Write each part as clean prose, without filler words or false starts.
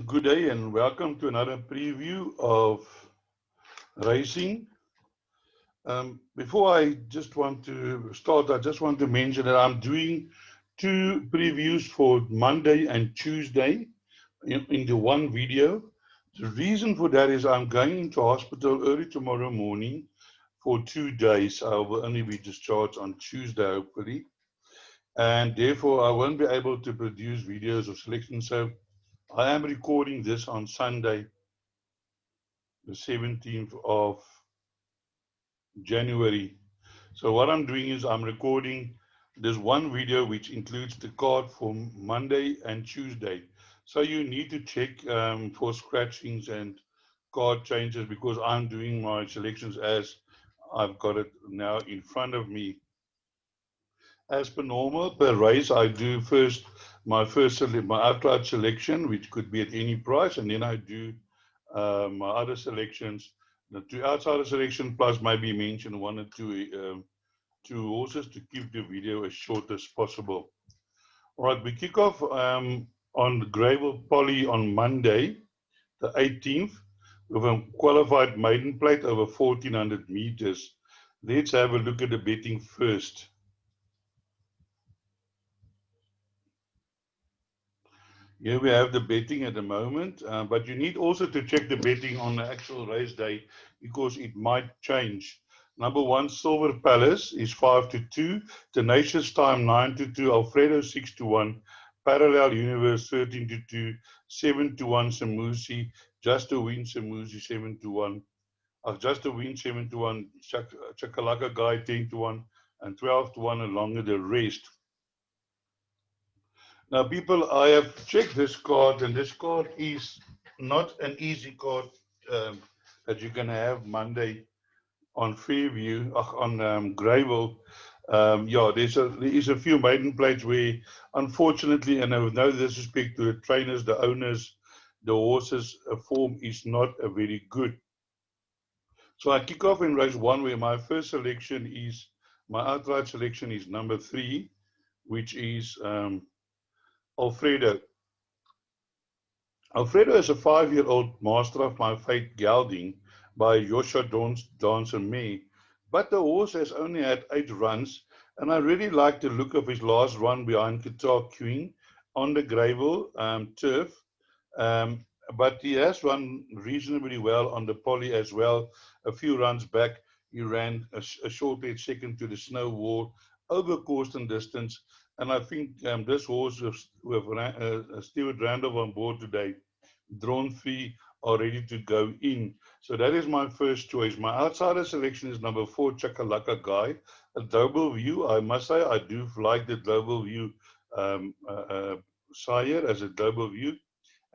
Good day and welcome to another preview of racing. Before I just want to start, I just want to mention that I'm doing two previews for Monday and Tuesday into one video. The reason for that is I'm going into hospital early tomorrow morning for 2 days. I will only be discharged on Tuesday, hopefully, and therefore I won't be able to produce videos of selection. So I am recording this on Sunday, the 17th of January. So what I'm doing is I'm recording this one video which includes the card for Monday and Tuesday. So you need to check for scratchings and card changes because I'm doing my selections as I've got it now in front of me. As per normal, per race, I do first my outright selection, which could be at any price, and then I do my other selections, the two outsider selection plus maybe mention one or two horses to keep the video as short as possible. All right, we kick off on the Gravel Poly on Monday, the 18th, with a qualified maiden plate over 1400 meters. Let's have a look at the betting first. Here we have the betting at the moment, but you need also to check the betting on the actual race day because it might change. Number one, Silver Palace is 5-2, Tenacious Time 9-2, Alfredo 6-1, Parallel Universe 13-2, 7-1 Samusi, Just to Win Samusi 7-1, Just to Win 7-1, Chakalaka Guy 10-1, and 12-1 along with the rest. Now, people, I have checked this card, and this card is not an easy card that you can have Monday on Fairview, on Gravel. Yeah, there is a few maiden plates where, unfortunately, and with no disrespect to the trainers, the owners, the horses' form is not very good. So I kick off in race one, where my first selection is, my outright selection is number 3, which is Alfredo. Alfredo is a 5-year-old master of my fate gelding by Joshua Dancer May, but the horse has only had 8 runs, and I really like the look of his last run behind Qatar Queen on the gravel turf. Um, but he has run reasonably well on the poly as well. A few runs back, he ran a short head second to the snow wall over course and distance. And I think this horse with Stuart Randolph on board today, drawn 3, are ready to go in. So that is my first choice. My outsider selection is number 4, Chakalaka Guy. A global view, I must say, I do like the global view sire as a global view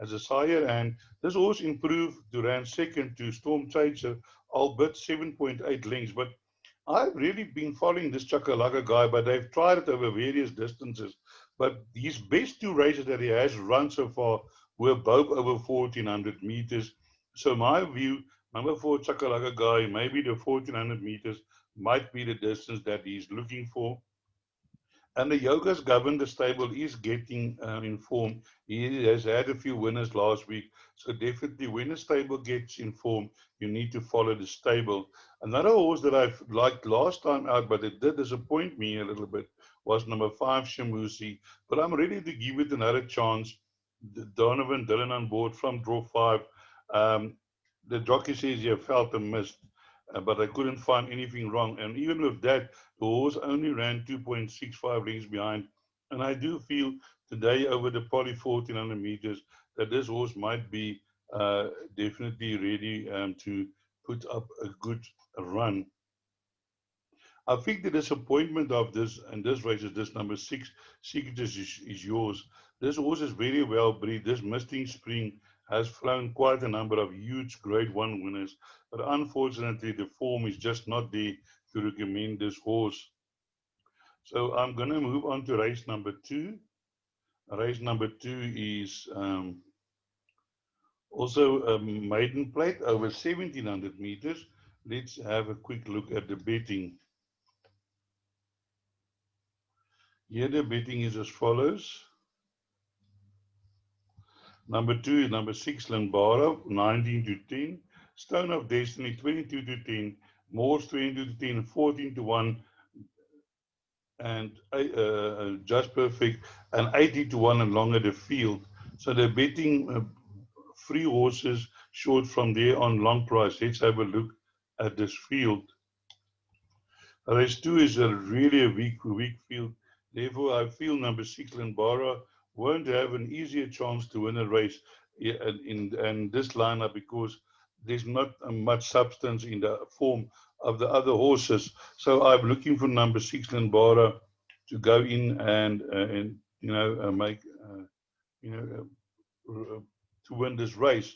as a sire, and this horse improved to ran second to Storm Chaser, albeit 7.8 lengths. But I've really been following this Chakalaka Guy, but they've tried it over various distances. But his best 2 races that he has run so far were both over 1400 meters. So my view, number 4 Chakalaka Guy, maybe the 1400 meters might be the distance that he's looking for. And the Yoga's governed the stable is getting informed. He has had a few winners last week. So definitely when the stable gets informed, you need to follow the stable. Another horse that I've liked last time out, but it did disappoint me a little bit, was number 5, Shamusi. But I'm ready to give it another chance. Donovan Dillon on board from draw 5. The jockey says he felt a miss, but I couldn't find anything wrong. And even with that, the horse only ran 2.65 lengths behind. And I do feel today over the poly 1400 meters that this horse might be definitely ready to put up a good run. I think the disappointment of this and this race is this number 6, Secret is yours. This horse is very well bred. This Misting Spring has flown quite a number of huge Grade 1 winners, but unfortunately the form is just not there to recommend this horse. So I'm going to move on to race number 2. Race number 2 is also a maiden plate over 1700 meters. Let's have a quick look at the betting. Here the betting is as follows. Number 2 is number 6, Lambara, 19 to 10. Stone of Destiny, 22 to 10. Morse, 22 to 10, 14 to 1. And Just Perfect, and 80 to 1 along at the field. So they're betting 3 horses short from there on long price. Let's have a look at this field. Race 2 is really a weak field. Therefore, I feel number 6, Lambara, won't have an easier chance to win a race in this lineup because there's not much substance in the form of the other horses. So I'm looking for number 6, Lambara, to go in and make you know to win this race.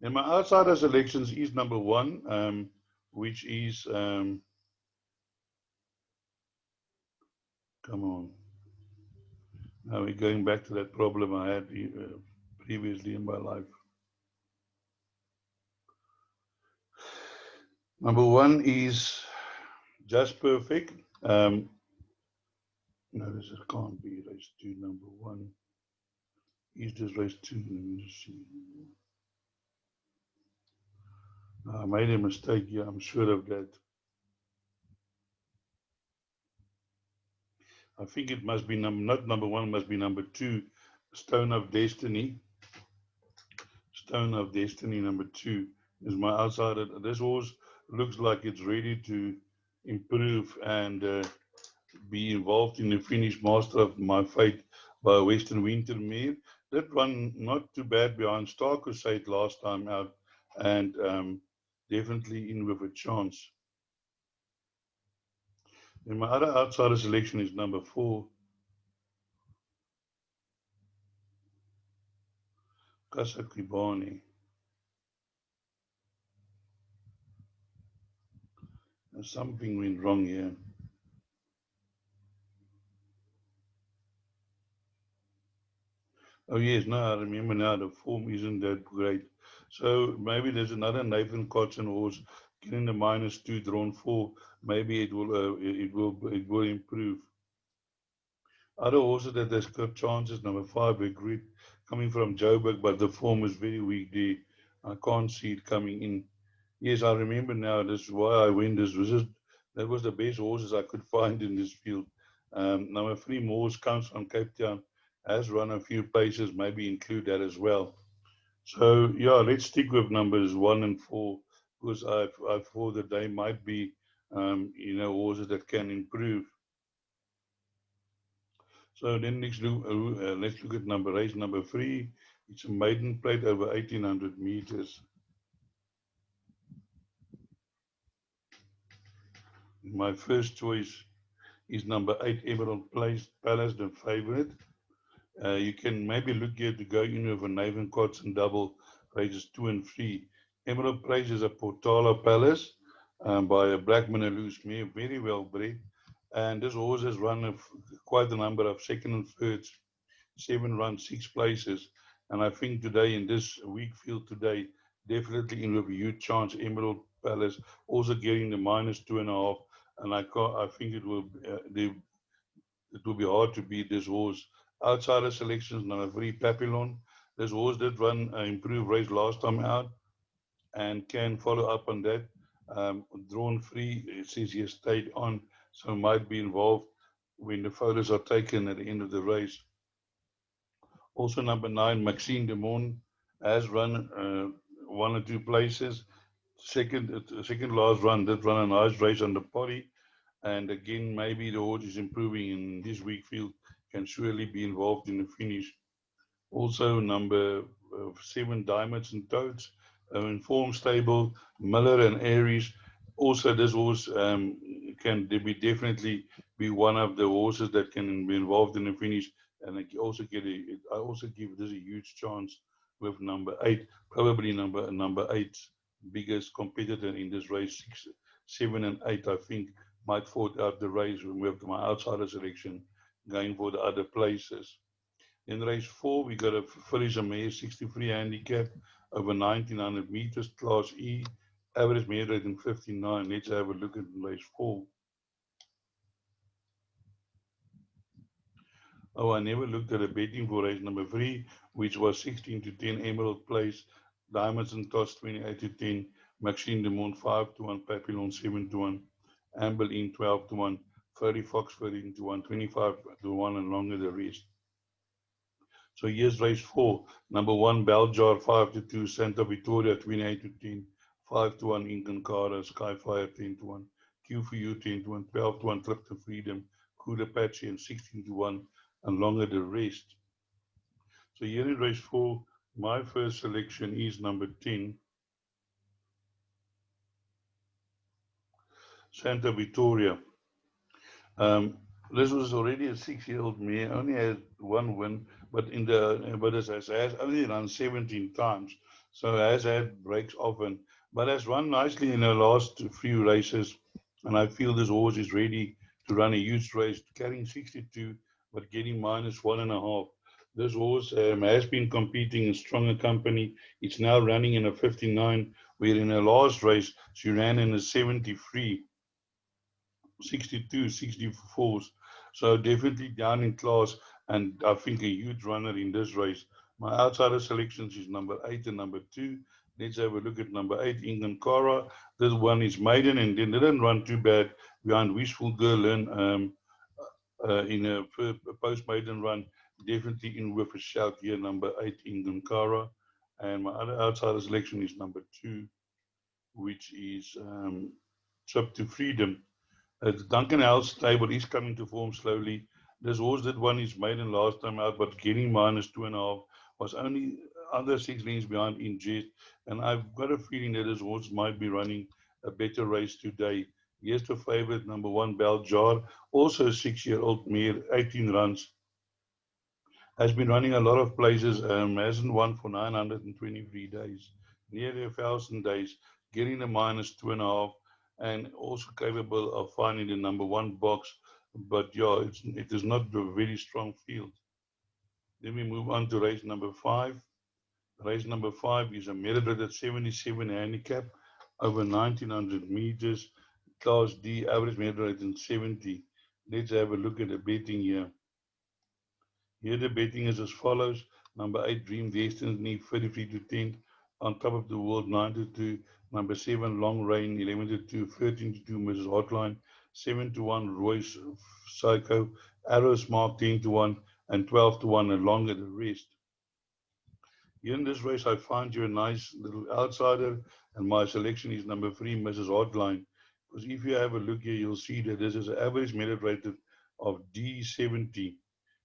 And my outsider selections is number 1, which is come on. Now we're going back to that problem I had previously in my life. Number 1 is Just Perfect. No, this can't be race 2. Number 1 is this race 2. Let me just see. I made a mistake here. I'm sure of that. I think it must be not number 1. Must be number 2. Stone of Destiny. Stone of Destiny number 2 is my outsider. This horse looks like it's ready to improve and be involved in the Finnish Master of My Fate by Western Wintermere. That one not too bad behind Star Crusade last time out, and definitely in with a chance. And my other outsider selection is number 4, Kasakibani. Something went wrong here. Oh yes, no, I remember now. The form isn't that great. So maybe there's another Nathan Cotton horse getting the -2 drawn 4. Maybe it will improve. Other horses that has got chances. Number 5, Agreed, coming from Joburg, but the form is very weak there. I can't see it coming in. Yes, I remember now. This is why I win this. That was the best horses I could find in this field. Number 3, Morse, comes from Cape Town, has run a few places. Maybe include that as well. So yeah, let's stick with numbers 1 and 4 because I thought that they might be, horses that can improve. So then let's look at race number 3. It's a maiden plate over 1800 meters. My first choice is number 8, Emerald Palace, the favorite. You can maybe look here to go in with a Nathan Cotton double, races 2 and 3. Emerald Place is a Portala Palace by a black Manaloose mare, very well bred. And this horse has run quite a number of second and thirds, 7 runs, 6 places. And I think today, in this weak field today, definitely in with a huge chance. Emerald Palace also getting the -2.5. And I think it will be hard to beat this horse. Outsider selections, number 3, Papillon. This horse did run an improved race last time out and can follow up on that. Drawn 3, it says he has stayed on, so might be involved when the photos are taken at the end of the race. Also, number 9, Maxine de Mon, has run 1 or 2 places. Second last run, did run a nice race on the potty. And again, maybe the horse is improving in this weak field, can surely be involved in the finish. Also, number 7, Diamonds and Toads, in form stable, Miller and Aries. Also, this horse can definitely be one of the horses that can be involved in the finish. And I also give this a huge chance with number 8, probably number 8's biggest competitor in this race, 6, 7, and 8. I think might fought out the race with my outsider selection going for the other places. In race 4, we got a Felicia Mayer 63 handicap over 1900 meters, class E, average meter rating 59. Let's have a look at race 4. Oh, I never looked at a betting for race number 3, which was 16 to 10 Emerald Place, Diamonds and Toss 28 to 10, Maxine de Mont 5 to 1, Papillon 7 to 1, Amble in 12 to 1, Furry Fox 13 to 1, 25 to 1, and longer the rest. So here's race 4. Number 1, Beljar 5 to 2, Santa Victoria 28 to 10, 5 to 1, Incan Skyfire 10 to 1, Q for you 10 to 1, 12 to 1, Trip to Freedom, Cool Apache, and 16 to 1, and longer the rest. So here in race 4, my first selection is number 10, Santa Victoria. Um, this was already a 6-year-old mare, only had one win, but has only run 17 times, so has had breaks often, but has run nicely in her last few races, and I feel this horse is ready to run a huge race, carrying 62, but getting minus 1.5. This horse has been competing in stronger company. It's now running in a 59, where in her last race she ran in a 73. 62, 64s. So definitely down in class, and I think a huge runner in this race. My outsider selections is number 8 and number 2. Let's have a look at number 8, England Cara. This one is maiden and didn't run too bad behind Wishful Girl in a post maiden run. Definitely in with a shout here, number 8, England Cara. And my other outsider selection is number 2, which is Trip to Freedom. Duncan Hall's stable is coming to form slowly. This horse that won his maiden last time out, but getting minus 2.5, was only under 6 lengths behind in Jet. And I've got a feeling that this horse might be running a better race today. Here's the favorite, number 1, Beljar, also a 6-year-old mare, 18 runs, has been running a lot of places, hasn't won for 923 days, nearly 1,000 days, getting a minus 2.5, and also capable of finding the number 1 box. But yeah, it is not a very strong field. Then we move on to race number 5. Race number 5 is a merit at 77 handicap over 1900 meters, class D, average merit rate in 70. Let's have a look at the betting here. Here the betting is as follows. Number 8, Dream Destiny, 33 to 10. On Top of the World, 9 to 2. Number 7, Long Rain, 11 to 2. 13 to 2, Mrs. Hotline. 7 to 1, Royce Psycho. Arrows Mark, 10 to 1. And 12 to 1, and longer the rest. Here in this race, I find you a nice little outsider, and my selection is number 3, Mrs. Hotline. Because if you have a look here, you'll see that this is an average merit rated of D70.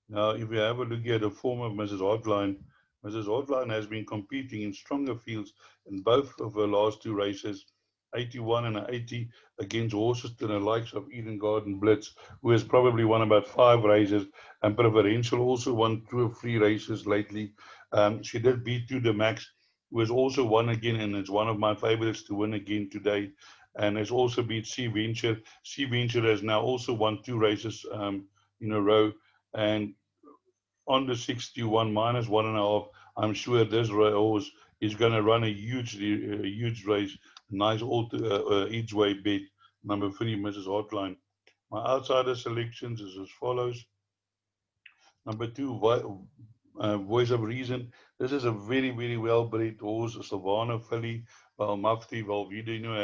Now, if you have a look at the form of Mrs. Hotline has been competing in stronger fields in both of her last 2 races, 81 and 80, against horses to the likes of Eden Garden Blitz, who has probably won about 5 races, and Preferential also won 2 or 3 races lately. She did beat To The Max, who has also won again, and is one of my favorites to win again today, and has also beat Sea Venture. Sea Venture has now also won 2 races in a row, and on the 61 minus 1.5, I'm sure this horse is going to run a huge race. Nice each way bet. Number 3, Mrs. Hotline. My outsider selections is as follows. Number 2, Voice of Reason. This is a very, very well bred horse, a Savannah filly. Well, Mufti Valvidino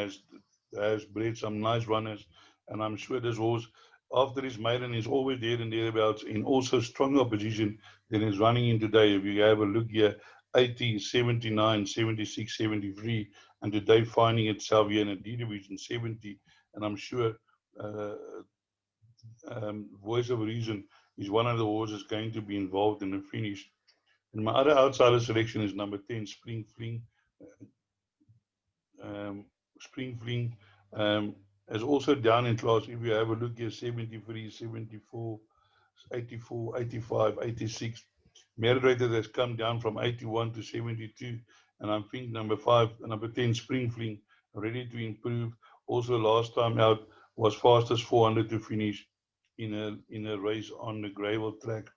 has bred some nice runners, and I'm sure this horse, after his maiden, is always there and thereabouts in also stronger position than is running in today. If you have a look here, 80, 79, 76, 73, and today finding itself here in a D division 70, and I'm sure uh, Voice of Reason is one of the horses going to be involved in the finish. And my other outsider selection is number 10, Spring Fling. Um, Spring Fling is also down in class. If you have a look here, 73, 74, 84, 85, 86. Merit rated has come down from 81 to 72. And I think number 10, Spring Fling, ready to improve. Also, last time out was fastest 400 to finish in a race on the gravel track.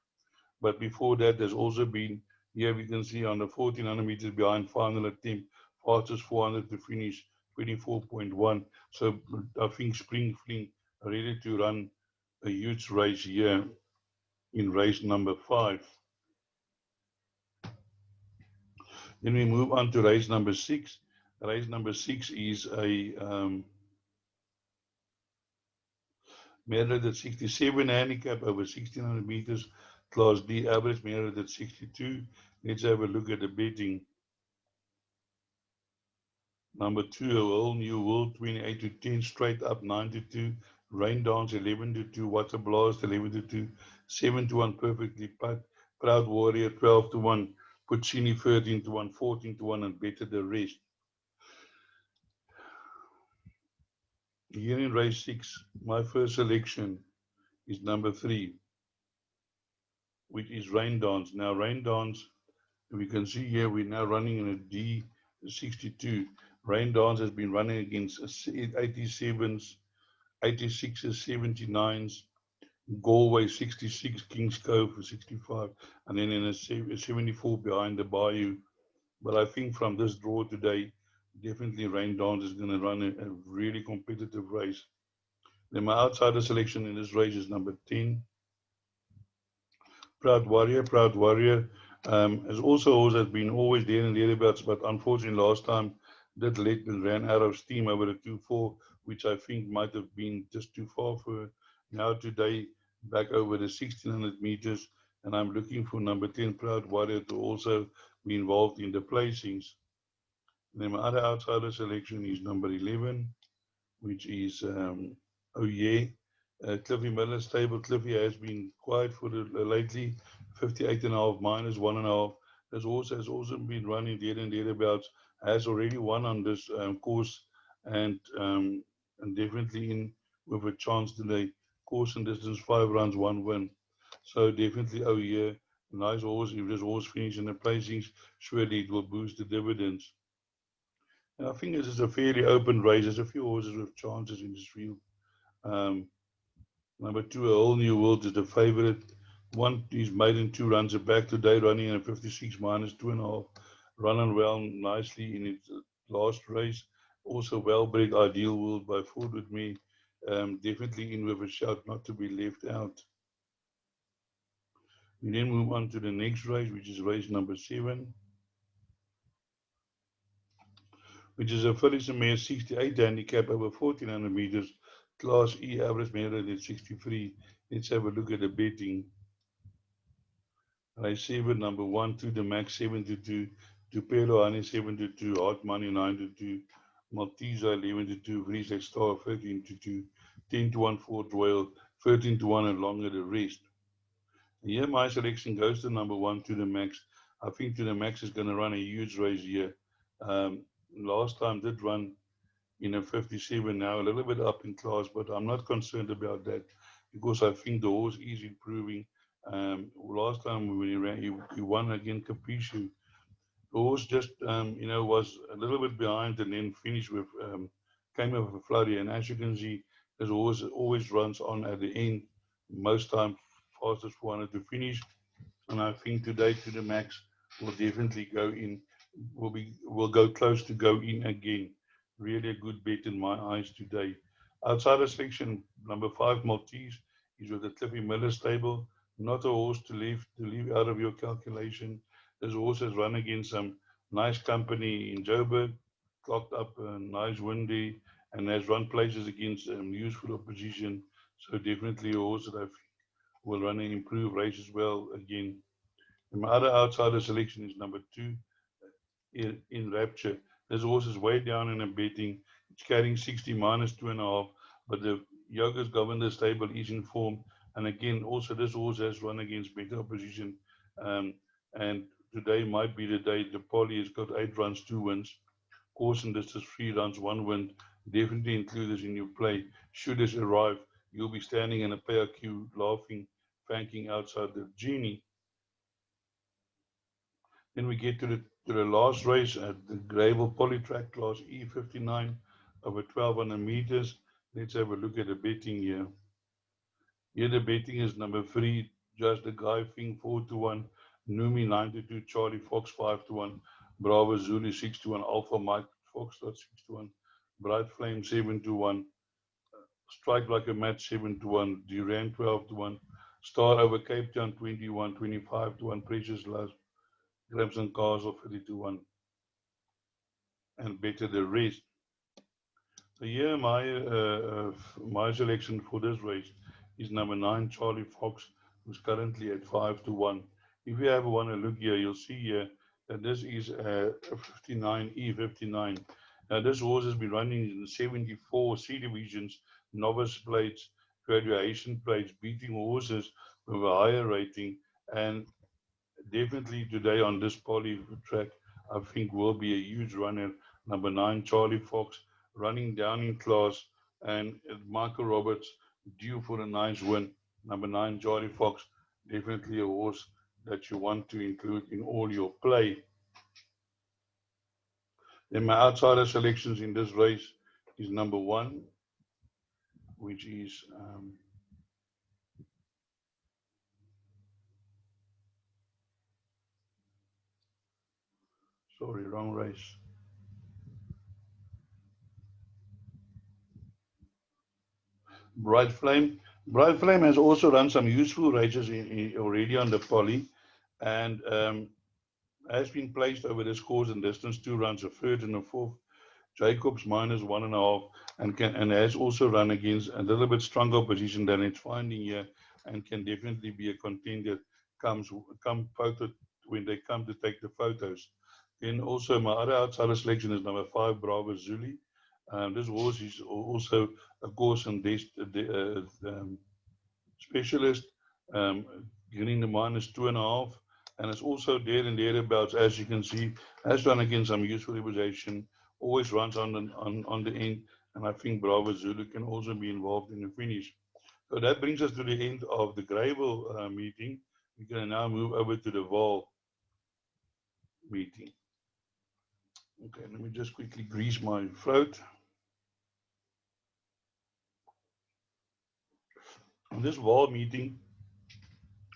But before that, there's also been, here we can see on the 1400 meters behind final attempt, fastest 400 to finish 24.1. So I think Spring Fling are ready to run a huge race here. in race number 5. Then we move on to race number 6. Race number 6 is a measured at 67 handicap over 1600 meters, Class D average measured at 62. Let's have a look at the betting. Number 2, a whole new world, 28 to 10, straight up 9 to 2, rain dance 11 to 2, water blast 11 to 2, 7 to 1, perfectly putt, proud warrior 12 to 1, put Genie 13 to 1, 14 to 1, and better the rest. Here in race 6, my first selection is number 3, which is rain dance. Now, rain dance, we can see here we're now running in a D62. Rain dance has been running against 87s, 86s, 79s, Galway 66, Kings Cove 65, and then in a 74 behind the Bayou. But I think from this draw today, definitely Rain Dance is going to run a really competitive race. Then my outsider selection in this race is number 10, Proud Warrior. Proud Warrior has also always been always there and thereabouts, but unfortunately last time that led and ran out of steam over the 2-4, which I think might have been just too far for her. Now today, back over the 1600 meters, and I'm looking for number 10, Proud Warrior, to also be involved in the placings. And then my other outsider selection is number 11, which is Oh Yeah. Cliffy Miller stable. Cliffy has been quiet for lately. 58.5 minus 1.5. Has also been running there and thereabouts. Has already won on this course and definitely in with a chance today. Course and distance 5 runs, 1 win. So definitely Oh Yeah. Nice horse. If this horse finishes in the placings, surely it will boost the dividends. And I think this is a fairly open race. There's a few horses with chances in this field. Um, Number 2, a whole new world is the favorite. One is made in 2 runs back today, running in a 56 minus 2.5. Running well nicely in its last race. Also well bred ideal world by Ford with me. Definitely in with a shout not to be left out. We then move on to the next race, which is race number 7, which is a Phillies and Mayor 68 handicap over 1400 meters. Class E average measured at 63. Let's have a look at the betting. Race 7, number 1 to the max 7 to 2, Tupelo Honey 7 to 2, Hot Money 9 to 2, Malteser 11 to 2, Vreesek Star 13 to 2, 10 to 1 Fort Royal, 13 to 1 and longer the rest. Here my selection goes to number 1 to the max. I think to the max is going to run a huge race here. Last time did run in a 57, now a little bit up in class, but I'm not concerned about that because I think the horse is improving. Last time when he ran, he won against Capriccio. The horse just, was a little bit behind and then finished with, came up with a flurry. And as you can see, this horse always runs on at the end, most time fastest 400 to finish. And I think today to the max will definitely go in, will go close to go in again. Really a good bet in my eyes today. Outside of section number 5, Maltese is with the Cliffy Miller stable. Not a horse to leave out of your calculation. This horse has run against some nice company in Joburg, clocked up a nice windy, and has run places against useful opposition. So definitely a horse that I think will run an improved race as well again. And my other outsider selection is number 2 in Rapture. This horse is way down in a betting. It's carrying 60 minus 2.5, but the Yoga's Governor stable is in form. And again, also this horse has run against better opposition. Um, and today might be the day the Polly has got 8 runs, 2 wins. Course and distance 3 runs, 1 win. Definitely include this in your play. Should this arrive, you'll be standing in a pair queue laughing, thanking outside the Genie. Then we get to the last race at the Gravel Polytrack Class E59 over 1200 meters. Let's have a look at the betting here. Here the betting is number 3, Just the Guy Thing 4 to 1, Numi 9 to 2, Charlie Fox 5 to 1, Bravo Zulu 6 to 1, Alpha Mike Fox 6 to 1, Bright Flame 7 to 1, Strike Like a Match 7 to 1, Duran 12 to 1, Star over Cape Town 21-25 to 1. Precious Love, Crimson Castle 30-1. And Better the Rest. So here my selection for this race is number 9, Charlie Fox, who's currently at 5-1. If you ever want to look here, you'll see here that this is a 59 E59. Now this horse has been running in 74 C divisions, novice plates, graduation plates, beating horses with a higher rating, and definitely today on this poly track, I think will be a huge runner. Number 9, Charlie Fox, running down in class, and Michael Roberts due for a nice win. Number 9, Charlie Fox, definitely a horse that you want to include in all your play. Then my outsider selections in this race is number 1, which is sorry, wrong race. Bright Flame. Bright Flame has also run some useful races already on the poly, and has been placed over this course and distance, 2 runs, a third and a fourth. Jacobs -1.5, and has also run against a little bit stronger opposition than it's finding here, and can definitely be a contender come photo when they come to take the photos. Then also my other outsider selection is number 5, Bravo Zuli. This horse is also a course and specialist, getting the -2.5, and it's also there and thereabouts, as you can see, has run against some useful reputation, always runs on the end, and I think Bravo Zulu can also be involved in the finish. So that brings us to the end of the Gravel meeting. We can now move over to the Vaal meeting. Okay, let me just quickly grease my throat. On this Vaal meeting,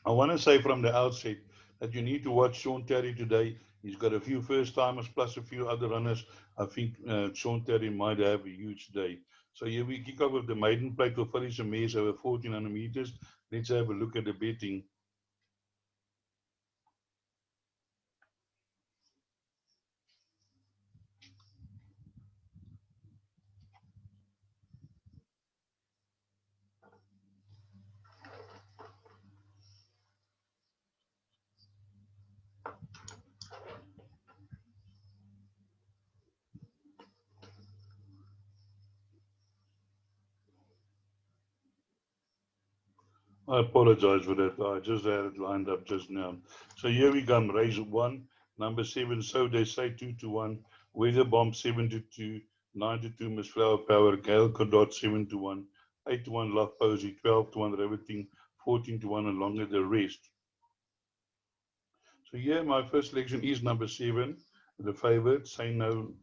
I want to say from the outset that you need to watch Sean Terry today. He's got a few first timers plus a few other runners. I think Sean Terry might have a huge day. So here we kick off with the maiden plate for Felicia Mays over 1400 meters. Let's have a look at the betting. I apologize for that. I just had it lined up just now. So here we come. Race 1, number 7, So They Say 2-1. Weather Bomb 7-2. 9-2 Miss Flower Power. Gail Codot 7-1. 8-1 Love Posey. 12-1 Riveting. 14-1 and longer the rest. So here my first selection is number 7, the favorite, Say No.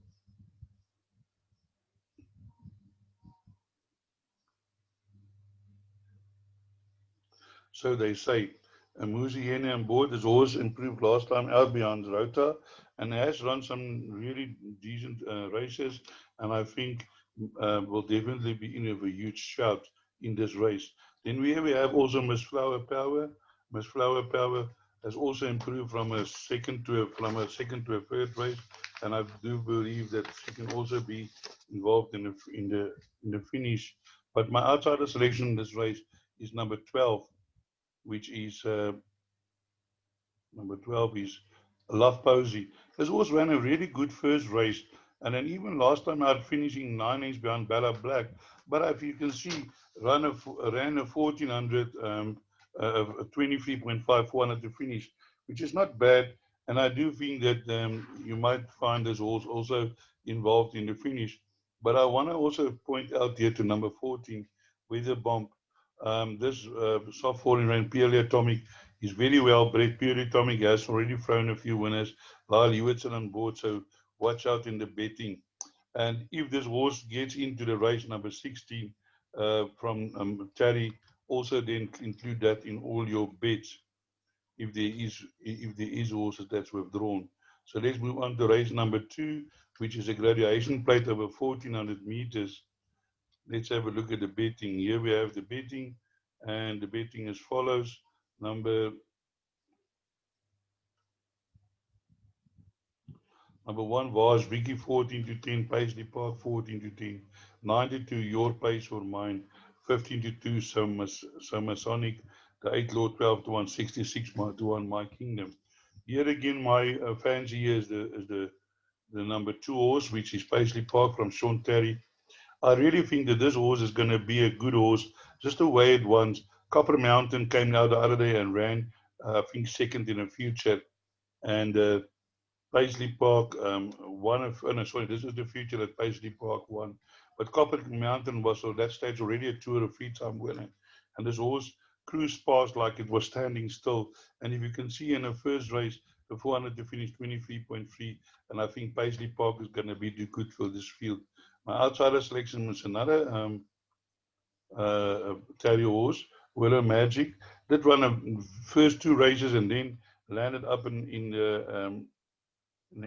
So they say. Muziene on board. His horse improved last time out beyond Rota and has run some really decent races, and I think will definitely be in with a huge shout in this race. Then we have also Miss Flower Power. Miss Flower Power has also improved from a second to a third race, and I do believe that she can also be involved in the finish. But my outsider selection in this race is number 12, which is number 12 is Love Posey. This horse ran a really good first race, and then even last time out finishing 9 lengths behind Bella Black. But if you can see, ran a 1400, 23.54 to finish, which is not bad. And I do think that you might find this horse also involved in the finish. But I want to also point out here to number 14, Weather Bomb. This soft falling rain, purely atomic, is very well bred. Purely atomic has already thrown a few winners. Lyle Hewitson on board, so watch out in the betting. And if this horse gets into the race number 16 from Terry, also then include that in all your bets if there is horses that's withdrawn. So let's move on to race number 2, which is a graduation plate over 1400 meters. Let's have a look at the betting. Here we have the betting. And the betting as follows. Number one was Vicky 14 to 10, Paisley Park 14 to 10, 92 Your Pace or Mine, 15 to 2 Masonic, the 8 Lord 12 to 1, 66 to 1 My Kingdom. Here again, my fancy here is the number two horse, which is Paisley Park from Sean Terry. I really think that this horse is going to be a good horse, just the way it wants. Copper Mountain came out the other day and ran, I think, second in the future. And Paisley Park one of, oh no, sorry, this is the future that Paisley Park won. But Copper Mountain was at that stage already a two or a three-time winner. And this horse cruised past like it was standing still. And if you can see in the first race, the 400 to finish 23.3. And I think Paisley Park is going to be too good for this field. My outsider selection was another terrier horse, Willow Magic. Did run the first two races and then landed up in the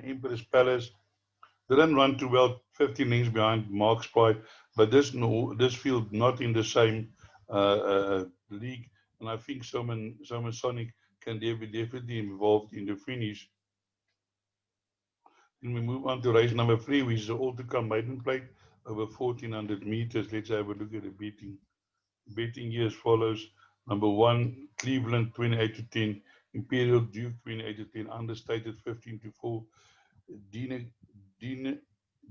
Emperor's Palace. Didn't run too well, 15 lengths behind Mark Spy, but this field not in the same league. And I think Simon Sonic can be definitely involved in the finish. Then we move on to race number 3, which is the all-to-come maiden plate over 1400 meters. Let's have a look at the betting. Betting here as follows. Number 1, Cleveland 28 to 10, Imperial Duke 28 to 10, understated 15 to 4, Dean, Dean,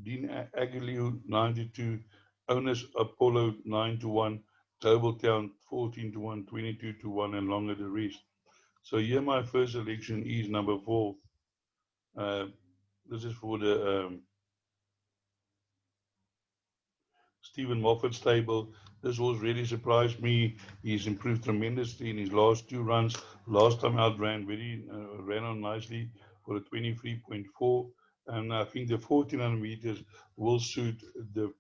Dean Aguilera 92, Onus Apollo 9 to 1, Global Town 14 to 1, 22 to 1, and longer the rest. So here my first selection is number 4. Uh, this is for the Stephen Moffat stable. This horse really surprised me. He's improved tremendously in his last two runs. Last time out ran on nicely for a 23.4, and I think the 1400 meters will suit the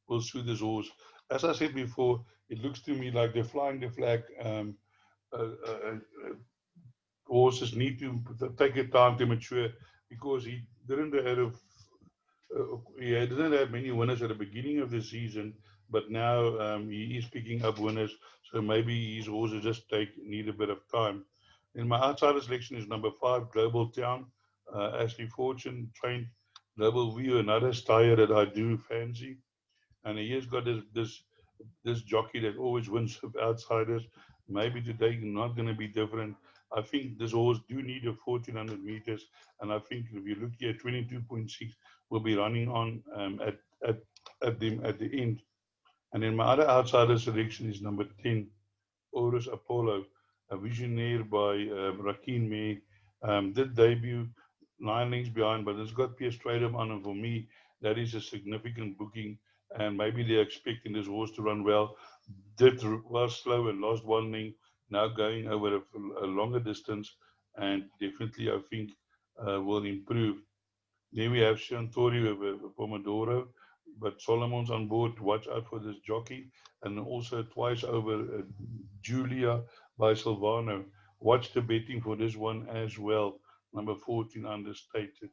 will suit this horse. As I said before, it looks to me like they're flying the flag. Uh, uh, Horses need to take their time to mature because he didn't have many winners at the beginning of the season, but now he is picking up winners. So maybe his horses just need a bit of time. And my outsider selection is number 5, Global Town. Ashley Fortune trained Global View, another styer that I do fancy. And he has got this jockey that always wins with outsiders. Maybe today not going to be different. I think this horse do need a 1400 meters, and I think if you look here, 22.6 will be running on at at the end. And then my other outsider selection is number 10, Horus Apollo, a visionaire by Rakin May. Did debut 9 lengths behind, but it's got Pierce Stradum on him. For me, that is a significant booking, and maybe they're expecting this horse to run well. Was slow and lost 1 length, now going over a longer distance, and definitely I think will improve. Then we have Shantori with Pomodoro, but Solomon's on board. Watch out for this jockey. And also twice over Julia by Silvano. Watch the betting for this one as well. Number 14 understated.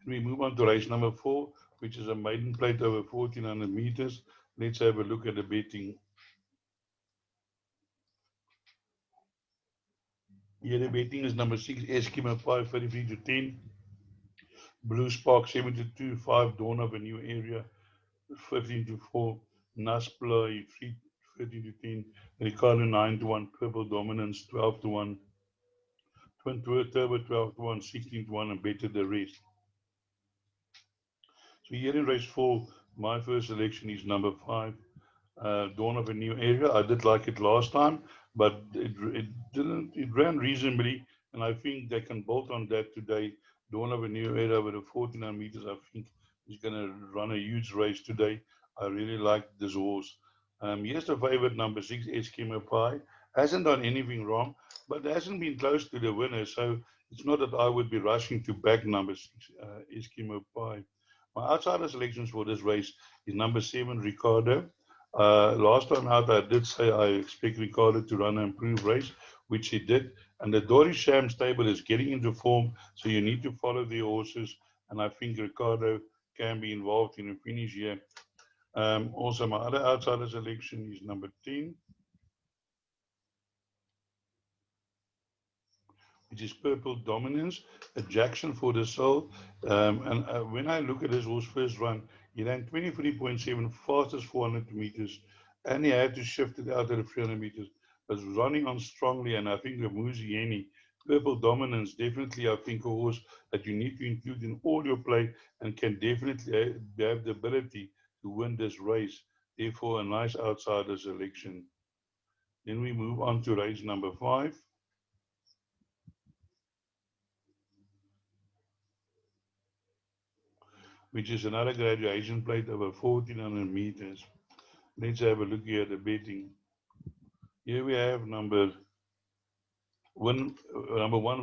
Then we move on to race number 4, which is a maiden plate over 1400 meters. Let's have a look at the betting. Here the betting is number 6, Eskimo 5, 33 to 10. Blue Spark 72, 5, Dawn of a New Area 15 to 4, Naspla 13 to 10, Ricardo 9 to 1, Purple Dominance 12 to 1, Twin Turbo 12 to 1, 16 to 1, and better the rest. So here in race 4, my first selection is number 5, Dawn of a New Area. I did like it last time, but it ran reasonably, and I think they can bolt on that today. Dawn of a New Era with the 1400 meters, I think is going to run a huge race today. I really like this horse. Here's the favorite, number 6, Eskimo Pie. Hasn't done anything wrong, but hasn't been close to the winner, so it's not that I would be rushing to back number 6, Eskimo Pie. My outsider selections for this race is number 7, Ricardo. Last time out, I did say I expect Ricardo to run an improved race, which he did. And the Dory Sham stable is getting into form, so you need to follow the horses. And I think Ricardo can be involved in a finish here. Also, my other outsider selection is number 10, which is Purple Dominance, a Jackson for the Soul. And when I look at this horse first run, he ran 23.7, fastest 400 meters, and he had to shift it out at the 300 meters. But was running on strongly, and I think of Genie, Purple Dominance, definitely I think a horse that you need to include in all your play and can definitely have the ability to win this race. Therefore, a nice outsider selection. Then we move on to race number 5, which is another graduation plate over 1400 meters. Let's have a look here at the betting. Here we have number one,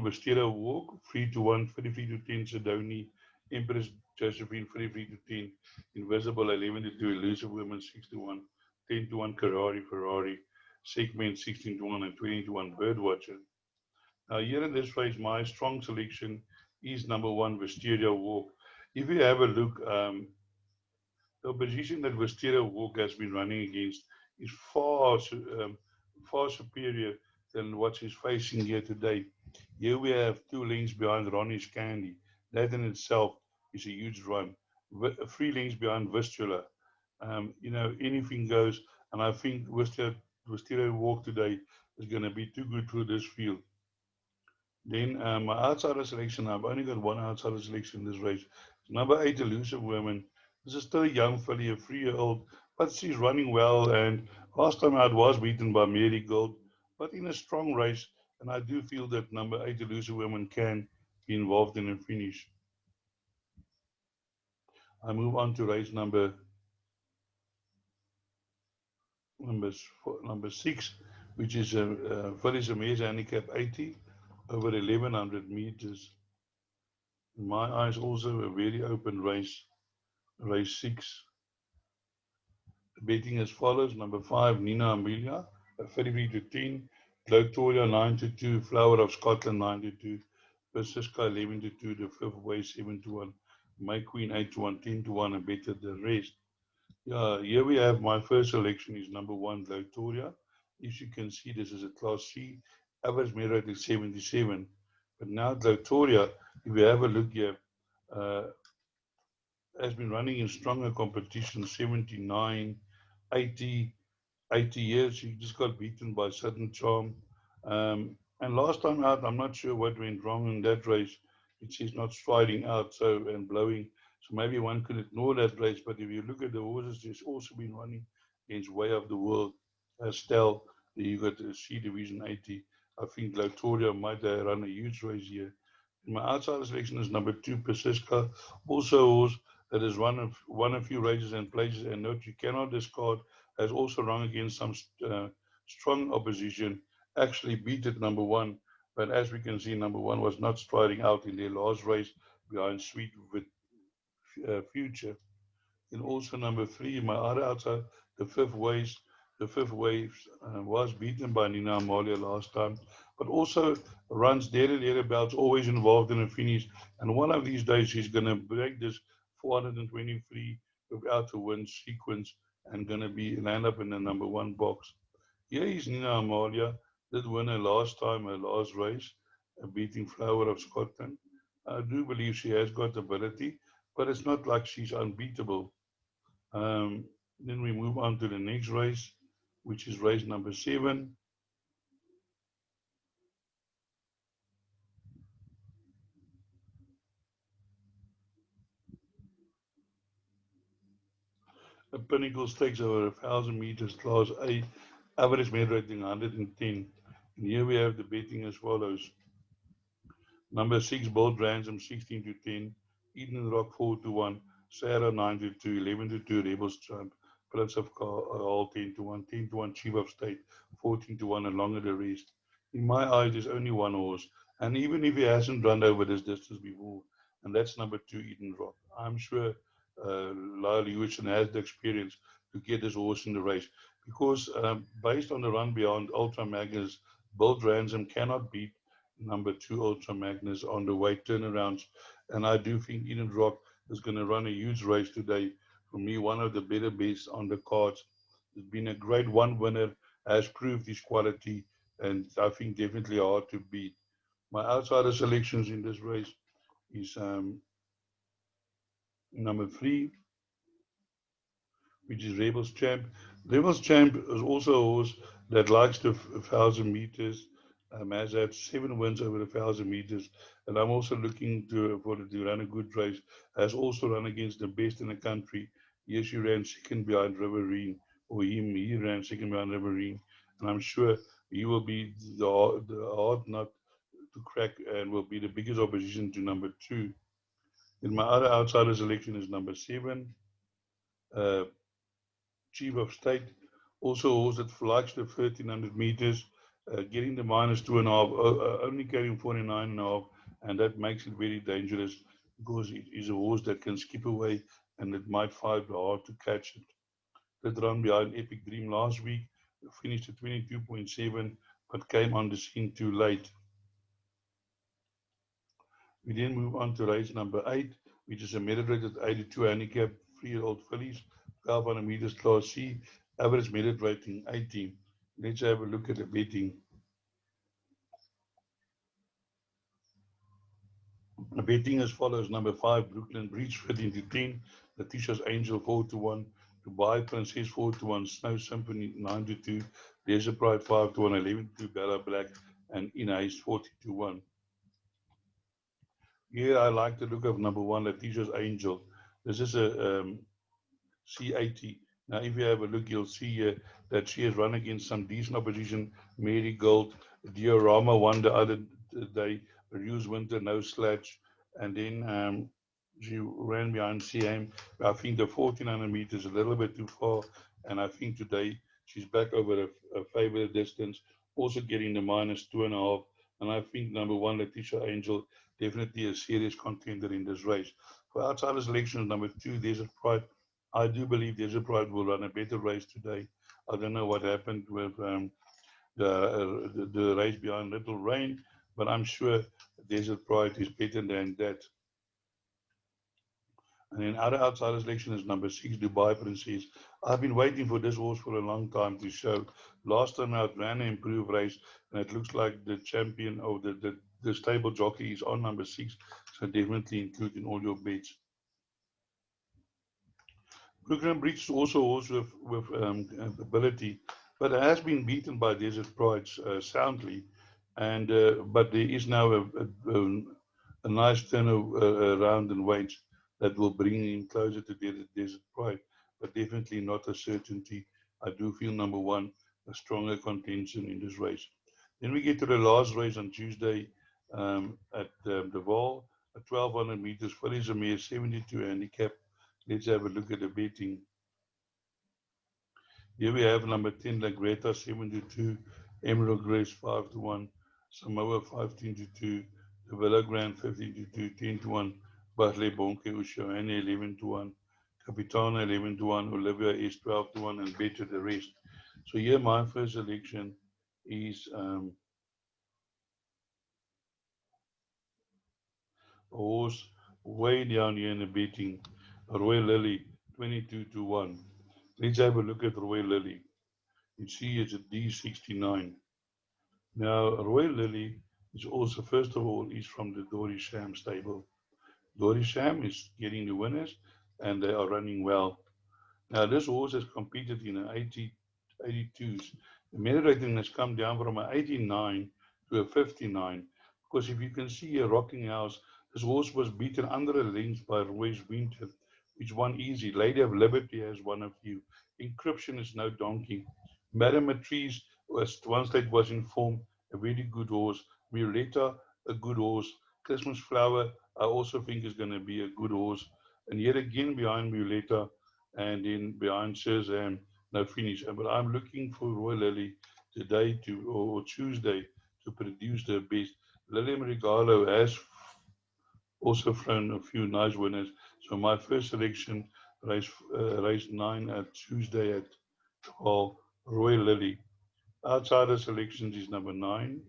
Wisteria Walk, 3-1, 33-10, Sedoni, Empress Josephine, 33-10, Invisible, 11-2, Elusive Women, 6-1, 10-1, Ferrari, Segment, 16-1, and 20-1, Birdwatcher. Now, here in this race, my strong selection is number one, Wisteria Walk. If you have a look, the opposition that Wisteria Walk has been running against is far superior than what she's facing here today. Here we have 2 lengths behind Ronnie's Candy. That in itself is a huge run. 3 lengths behind Vistula. Anything goes, and I think Wisteria Walk today is going to be too good for this field. Then my outsider selection, I've only got one outsider selection in this race. It's number 8, Elusive Women. This is still a young filly, a 3-year-old, but she's running well. And last time out was beaten by Mary Gold, but in a strong race. And I do feel that number 8, Elusive Women, can be involved in a finish. I move on to race number 6, which is filly's Amaze handicap 80 over 1100 meters. In my eyes, also a very open race. Race 6. Betting as follows. Number 5, Nina Amelia, 33-10. Glotoria, 9-2. Flower of Scotland, 9-2. Persiska, 11-2. The fifth way, 7-1. My Queen, 8-1, 10-1, and better the rest. Yeah, here we have my first selection is number 1, Glotoria. As you can see, this is a Class C. Average merit is 77. But now Glotoria, if you have a look here, uh, has been running in stronger competition, 79, 80, 80 years. She just got beaten by Sudden Charm. And last time out, I'm not sure what went wrong in that race. She's not striding out and blowing. So maybe one could ignore that race. But if you look at the horses, she's also been running against Way of the World. Estelle, you got the C Division 80. I think Glotoria might run a huge race here. My outside selection is number 2, Persiska. Also a horse that has won a few races and places, and note you cannot discard, has also run against some strong opposition, actually beat it number 1. But as we can see, number 1 was not striding out in their last race behind Sweet with Future. And also number 3, my other outside, the fifth waves. The fifth wave was beaten by Nina Amalia last time, but also runs there and thereabouts, always involved in a finish. And one of these days, he's going to break this 423 without a win sequence and going to be land up in the number 1 box. Here is Nina Amalia, did win her last time, her last race, beating Flower of Scotland. I do believe she has got ability, but it's not like she's unbeatable. Um, then we move on to the next race, which is race number 7. A Pinnacle Stakes over 1,000 meters, Class A, average merit rating 110. And here we have the betting as follows. Number 6, Bold Ransom, 16-10. Eden Rock, 4-1. Sarah, 9-2. 11-2, Rebels Trump. Prince of Hall, 10-1. 10-1, Chief of State, 14-1, and longer the rest. In my eyes, there's only one horse. And even if he hasn't run over this distance before, and that's number 2, Eden Rock. I'm sure Lyle Lewison has the experience to get this horse in the race. Because based on the run beyond Ultra Magnus, Bold Ransom cannot beat number 2 Ultra Magnus on the weight turnarounds. And I do think Eden Rock is going to run a huge race today For me, one of the better bets on the cards. Has been a grade one winner, has proved his quality, and I think definitely hard to beat. My outsider selections in this race is number 3, which is Rebels Champ. Rebels Champ is also a horse that likes the 1,000 meters. Has had 7 wins over 1,000 meters, and I'm also looking for it to run a good race. Has also run against the best in the country. Yes, he ran second behind Riverine, or he ran second behind Riverine, and I'm sure he will be the hard nut to crack and will be the biggest opposition to number 2. And my other outsider selection is number 7. Uh, Chief of State also holds it likes the 1,300 meters, getting the minus 2.5, only carrying 49.5, and that makes it very dangerous because it is a horse that can skip away and it might fight hard to catch it. That run behind Epic Dream last week finished at 22.7, but came on the scene too late. We then move on to race number 8, which is a merit rated 82 handicap 3-year-old fillies, 1,200 meters class C, average merit rating 18. Let's have a look at the betting. The betting as follows: number 5, Brooklyn Breach 15 to 10, Letitia's Angel 4 to 1, Dubai Princess 4 to 1, Snow Symphony 9 to 2, Desert Pride 5 to 1, 11 to Bella Black, and In Haste 40 to 1. Here I like the look of number 1, Letitia's Angel. This is a C80. Now, if you have a look, you'll see here that she has run against some decent opposition. Mary Gold, Diorama won the other day, Reduced Winter, No Sledge, and then she ran behind CM. I think the 1,400 meters is a little bit too far, and I think today she's back over a favorite distance, also getting the minus 2.5. And I think number 1, Letitia Angel, definitely a serious contender in this race. For outsider selections, number 2, Desert Pride. I do believe Desert Pride will run a better race today. I don't know what happened with the race behind Little Rain, but I'm sure Desert Pride is better than that. And then other outsider selection is number 6, Dubai Princess. I've been waiting for this horse for a long time to show. Last time out ran an improved race, and it looks like the champion or the stable jockey is on number 6, so definitely include in all your bets. Brooklyn Breach is also a horse with ability, but it has been beaten by Desert Pride soundly. And but there is now a nice turn around in weight that will bring him closer to Desert Pride, but definitely not a certainty. I do feel number 1 a stronger contention in this race. Then we get to the last race on Tuesday at the Vaal, at 1,200 meters. Fillies a mere 72 handicap. Let's have a look at the betting. Here we have number 10, La Greta 7 to 2, Emerald Grace 5 to 1, Samoa 15 to 2, the Villa Grand 15 to 2, 10 to 1, Batley Bonke Ushohane 11 to 1, Capitana 11 to 1, Olivia is 12 to 1, and better the rest. So here my first selection is a horse way down here in the betting, Royal Lily 22 to 1. Let's have a look at Royal Lily. You see it's a D69. Now, Royal Lily is also, first of all, is from the Dory Sham stable. Dory Sham is getting the winners, and they are running well. Now, this horse has competed in an 82s. The merit rating has come down from an 89 to a 59. Because if you can see a rocking house, this horse was beaten under a length by Roy's Winter, which won easy. Lady of Liberty has one of you. Encryption is no donkey. Madame Matrice was one state was in form, a very good horse. Violetta, a good horse. Christmas Flower, I also think is going to be a good horse. And yet again behind Violetta, and then behind Shazam, no finish. But I'm looking for Royal Lily today or Tuesday to produce the best. Lilium Regalo has also thrown a few nice winners. So my first selection, race 9 at Tuesday at 12, Royal Lily. Outsider selections is number 9,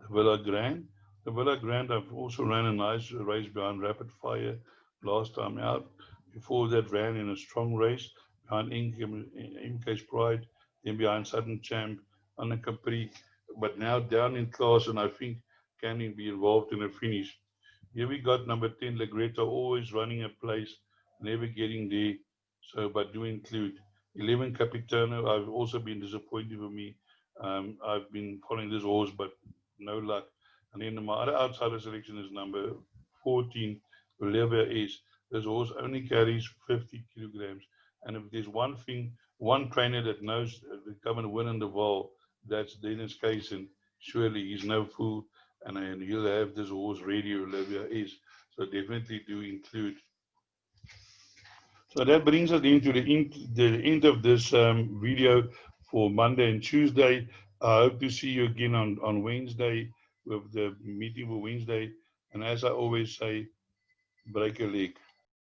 the Villa Grand. The Villa Grand, I've also ran a nice race behind Rapid Fire last time out. Before that, ran in a strong race behind MK's Pride, then behind Sudden Champ on a Capri, but now down in class, and I think can be involved in a finish. Here we got number 10, Legretto, always running a place, never getting there. So, but do include 11, Capitano. I've also been disappointed for me. I've been following this horse, but no luck. And then my other outsider selection is number 14, Lever Ace. This horse only carries 50 kilograms. And if there's one thing, one trainer that knows to come and win in the Vaal, that's Dennis Kaysen. Surely he's no fool, and he'll have this horse ready, Olivia is. So definitely do include. So that brings us into the end of this video for Monday and Tuesday. I hope to see you again on Wednesday with the meeting for Wednesday. And as I always say, break a leg.